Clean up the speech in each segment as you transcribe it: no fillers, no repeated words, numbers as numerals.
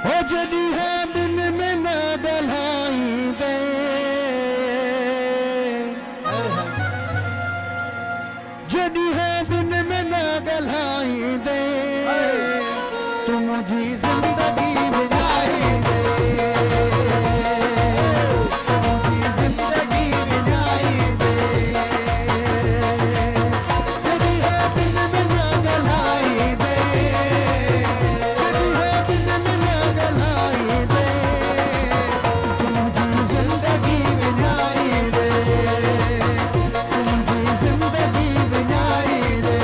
हो जड़ी है बिन में न गलाई दे, जड़ी है बिन में न गलाई दे, तू मुझे जिंदगी बनाई दे, मुझे जिंदगी बनाई दे, जड़ी है बिन में न गलाई दे, जड़ी है बिन में न गलाई दे, तू मुझे जिंदगी बनाई दे, तू मुझे जिंदगी बनाई दे।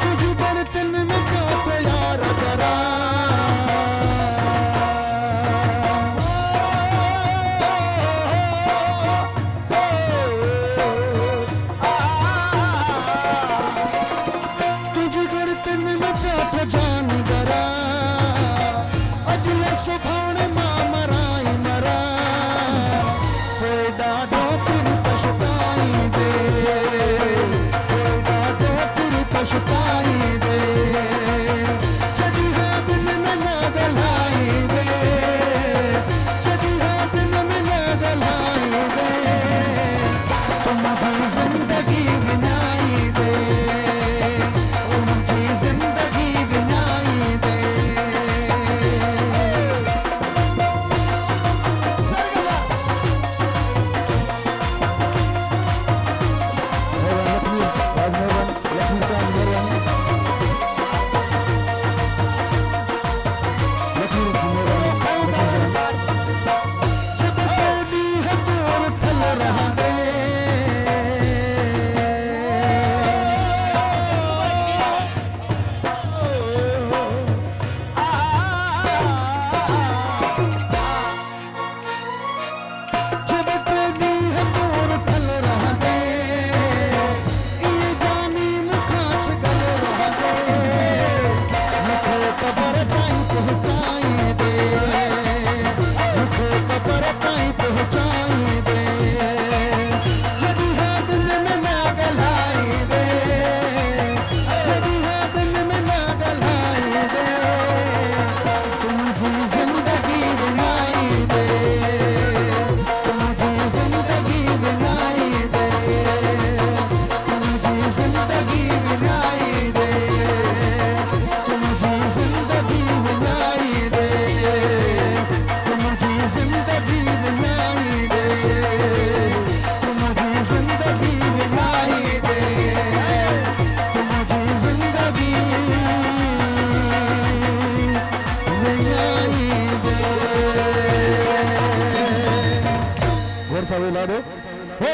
तुझ बर्तन में क्या तैयार करा, तुझ बर्तन में क्या जान करा, अगले सुभान मां मराई मरा, कोई डाडो फिर पछताई दे, कोई डाडो फिर पछताई दे, जड़ी है बिन में न गलाई दे, जड़ी है बिन में न गलाई दे, तू मुझे जिंदगी बनाई दे, तू मुझे जिंदगी बनाई दे। जब तेरी है तोर फल रहा है, जब तेरी है तोर फल रहा है, ये जानी मुखाच गल रहा है, मुखे कबर ताईं पहुंचाई दे, मुखे कबर ताईं पहुंचाई दे, जड़ी है दिल में न गलाई दे, जड़ी है दिल में न गलाई दे, तू मुझे जिंदगी बनाई दे, तू मुझे जिंदगी बनाई दे, तू मुझे जिंदगी बनाई दे, तू मुझे जिंदगी बनाई दे, तू मुझे जिंदगी बनाई दे, तू मुझे जिंदगी बनाई दे, तू मुझे जिंदगी बनाई दे। घोर सा ला दो।